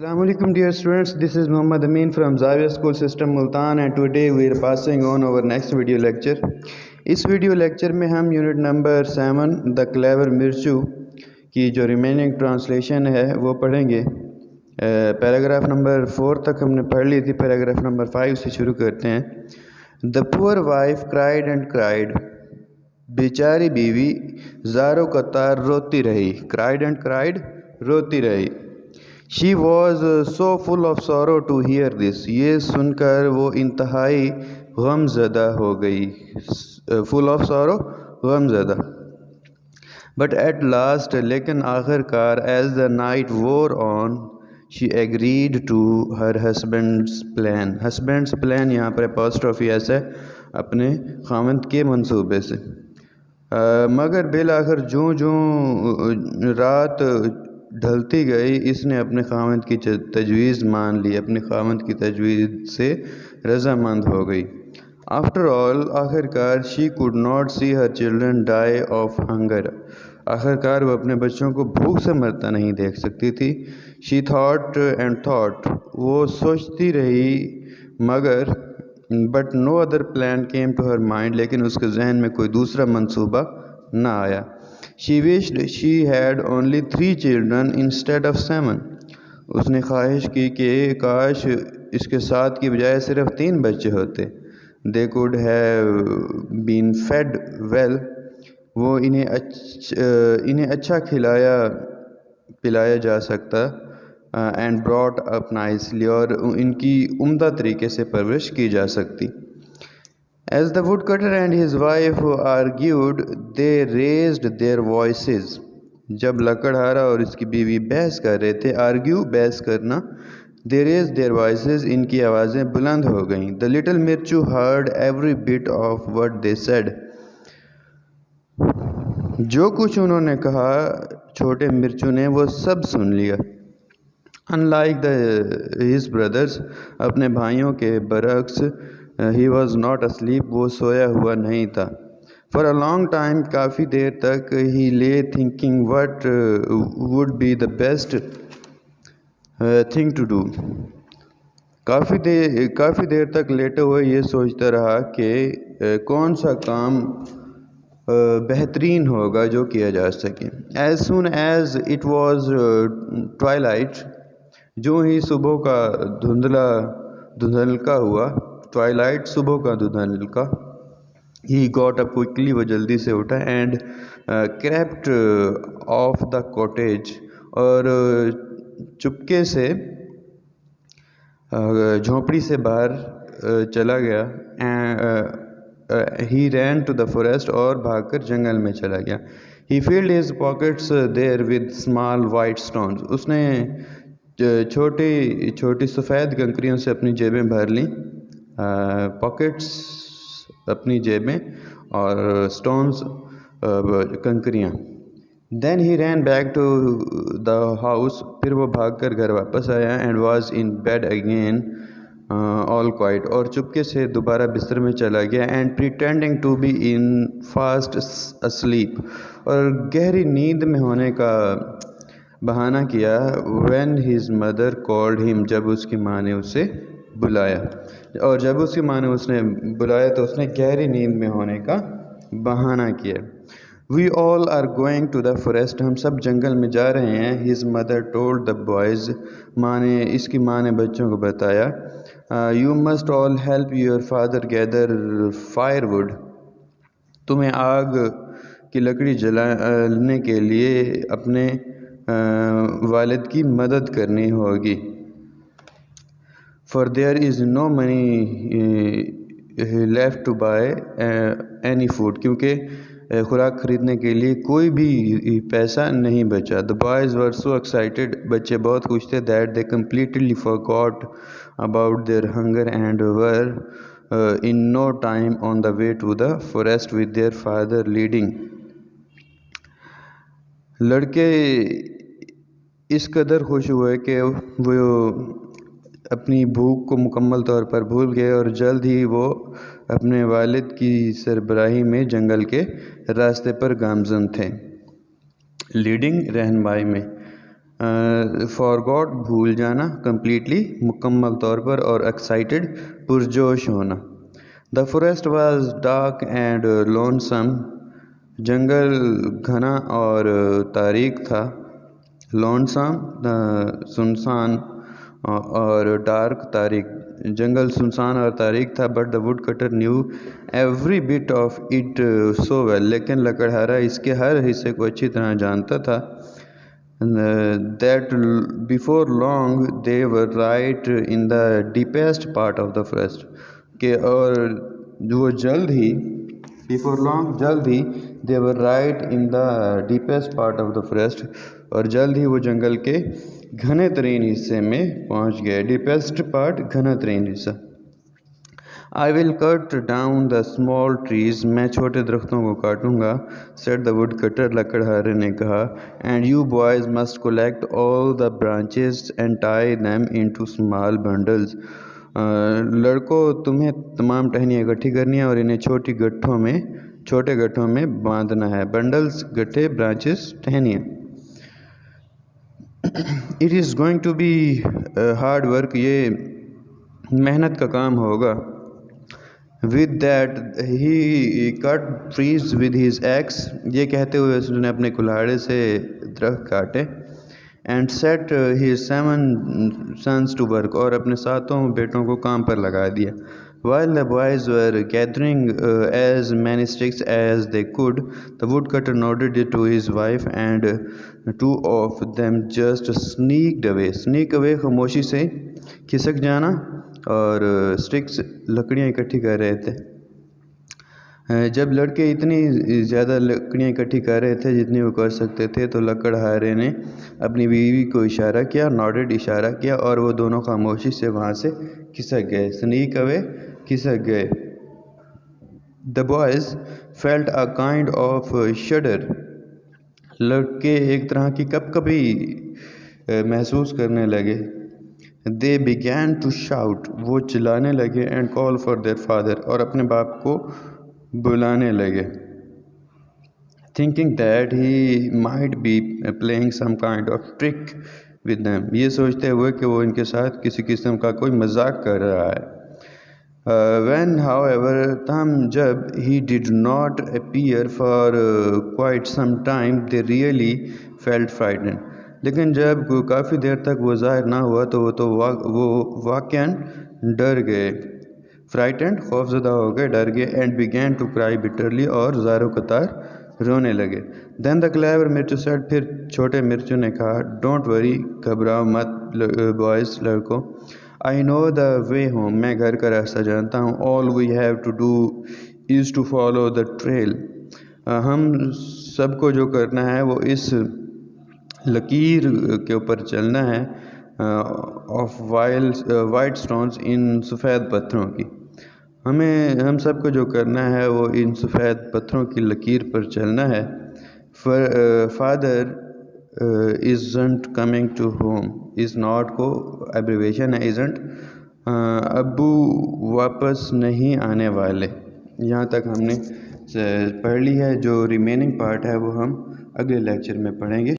Assalamu alaikum dear students, this is Muhammad Amin from Zavia School System Multan and today we are passing on our next video lecture. اس video lecture میں ہم unit number 7 the clever مرچو کی جو remaining translation ہے وہ پڑھیں گے. پیراگراف نمبر 4 تک ہم نے پڑھ لی تھی, پیراگراف نمبر 5 سے شروع کرتے ہیں. دا پور وائف کرائڈ اینڈ کرائڈ, بیچاری بیوی زاروں قطار روتی رہی. کرائڈ اینڈ کرائڈ, روتی رہی. She was so full of sorrow to hear this. یہ سن کر وہ انتہائی غم زدہ ہو گئی. full of sorrow, غم زدہ. But at last, لیکن آخر کار, as the night wore on, she agreed to her husband's plan. husband's plan یہاں پر apostrophe ایسا ہے, اپنے خاوند کے منصوبے سے. مگر بالآخر جوں رات ڈھلتی گئی, اس نے اپنے خاوند کی تجویز مان لی, اپنے خاوند کی تجویز سے رضامند ہو گئی. آفٹر آل, آخر کار, she could not see her children die of hunger. آخر کار وہ اپنے بچوں کو بھوک سے مرتا نہیں دیکھ سکتی تھی. she thought and thought, وہ سوچتی رہی مگر, but no other plan came to her mind, لیکن اس کے ذہن میں کوئی دوسرا منصوبہ نہ آیا. She wished she had only 3 children instead of 7. اس نے خواہش کی کہ کاش اس کے 7 کی بجائے صرف 3 بچے ہوتے. They could have been fed well. وہ انہیں اچھا کھلایا پلایا جا سکتا, and brought up nicely, اور ان کی عمدہ طریقے سے پرورش کی جا سکتی. As the woodcutter and his wife argued, they raised their voices. جب لکڑہارا اور اس کی بیوی بحث کر رہے تھے, argue بحث کرنا, they raised their voices, ان کی آوازیں بلند ہو گئیں. The little Mirchu heard every bit of what they said. جو کچھ انہوں نے کہا چھوٹے مرچو نے وہ سب سن لیا. Unlike his brothers, اپنے بھائیوں کے برعکس, he was not asleep, وہ سویا ہوا نہیں تھا. For a long time, کافی دیر تک, he lay thinking what would be the best thing to do. کافی دیر تک لیٹے ہوئے یہ سوچتا رہا کہ کون سا کام بہترین ہوگا جو کیا جا سکے. As soon as it was twilight, جو ہی صبح کا دھندلکا ہوا, twilight صبح کا دھندلکا, he got up quickly, وہ جلدی سے اٹھا, and crept off the cottage, اور چپکے سے جھونپڑی سے باہر چلا گیا. he ran to the forest, اور بھاگ کر جنگل میں چلا گیا. he filled his pockets there with small white stones. اس نے چھوٹی سفید کنکریوں سے اپنی جیبیں بھر لیں. پاکٹس اپنی جیبیں, اور stones کنکریاں. Then he ran back to the house, پھر وہ بھاگ کر گھر واپس آیا, and was in bed again, all quiet, اور چپکے سے دوبارہ بستر میں چلا گیا. And pretending to be in fast asleep, اور گہری نیند میں ہونے کا بہانہ کیا. When his mother called him, جب اس کی ماں نے اسے بلایا, اور جب اس کی ماں نے اسے بلایا تو اس نے گہری نیند میں ہونے کا بہانہ کیا. We all are going to the forest, ہم سب جنگل میں جا رہے ہیں. His mother told the boys, اس کی ماں نے بچوں کو بتایا. You must all help your father gather firewood. تمہیں آگ کی لکڑی جلانے کے لیے اپنے والد کی مدد کرنی ہوگی. For there is no money left to buy any food, کیونکہ خوراک خریدنے کے لیے کوئی بھی پیسہ نہیں بچا. The boys were so excited, بچے بہت خوش تھے, that they completely forgot about their hunger and were in no time on the way to the forest with their father leading. لڑکے اس قدر خوش ہوئے کہ وہ اپنی بھوک کو مکمل طور پر بھول گئے, اور جلد ہی وہ اپنے والد کی سربراہی میں جنگل کے راستے پر گامزن تھے. لیڈنگ, رہنمائی میں. forgot بھول جانا, completely مکمل طور پر, اور excited پرجوش ہونا. The forest was dark and lonesome. جنگل گھنا اور تاریک تھا. lonesome سنسان اور dark تاریک. جنگل سنسان اور تاریک تھا. But the woodcutter knew every bit of it so well. لیکن لکڑہارا اس کے ہر حصے کو اچھی طرح جانتا تھا. That before long they were right in the deepest part of the forest. کہ اور وہ جلد ہی before long جلد ہی they were right in the deepest part of the forest. اور جلد ہی وہ جنگل کے گھنے ترین حصے میں پہنچ گئے. deepest part گھنا ترین حصہ. I will cut down the small trees. میں چھوٹے درختوں کو کاٹوں گا. said the woodcutter. لکڑہارے نے کہا. and you boys must collect all the branches and tie them into small bundles. لڑکوں تمہیں تمام ٹہنیاں اکٹھی کرنی ہیں اور انہیں چھوٹے گٹھوں میں باندھنا ہے. bundles گٹھے, branches ٹہنیاں. it is going to be hard work. یہ محنت کا کام ہوگا. with that he cut trees with his axe. یہ کہتے ہوئے اس نے اپنے کلاڑے سے درخت کاٹے. and set his 7 sons to work. اور اپنے 7 بیٹوں کو کام پر لگا دیا. while the boys were gathering as many sticks as they could, the woodcutter nodded it to his wife and 2 of them just sneaked away. sneak away خاموشی سے کھسک جانا, اور سٹکس لکڑیاں اکٹھی کر رہے تھے. جب لڑکے اتنی زیادہ لکڑیاں اکٹھی کر رہے تھے جتنی وہ کر سکتے تھے, تو لکڑہارے نے اپنی بیوی کو اشارہ کیا, نوڈڈ اشارہ کیا, اور وہ دونوں خاموشی سے وہاں سے کھسک گئے. سنیک اوے کھسک گئے. The boys felt a kind of shudder. لڑکے ایک طرح کی کپکپی محسوس کرنے لگے. They began to shout. وہ چلانے لگے. and call for their father. اور اپنے باپ کو بلانے لگے. thinking that he might be playing some kind of trick with them. یہ سوچتے ہوئے کہ وہ ان کے ساتھ کسی قسم کا کوئی مذاق کر رہا ہے. when however تاہم جب he did not appear for quite some time, they really felt frightened. لیکن جب کافی دیر تک وہ ظاہر نہ ہوا تو وہ واقعاً ڈر گئے. frightened خوفزدہ ہو گئے, ڈر گئے. and began to cry bitterly. اور زار و قطار رونے لگے. then the clever مرچو said. پھر چھوٹے مرچو نے کہا. don't worry گھبراؤ مت boys لڑکوں. I know the way home. میں گھر کا راستہ جانتا ہوں. all we have to do is to follow the trail. ہم سب کو جو کرنا ہے وہ اس لکیر کے اوپر چلنا ہے. of white stones. ان سفید پتھروں کی. ہم سب کو جو کرنا ہے وہ ان سفید پتھروں کی لکیر پر چلنا ہے. father isn't coming to home. is not کو abbreviation ہے. isn't ابو واپس نہیں آنے والے. یہاں تک ہم نے پڑھ لی ہے. جو ریمیننگ پارٹ ہے وہ ہم اگلے لیکچر میں پڑھیں گے.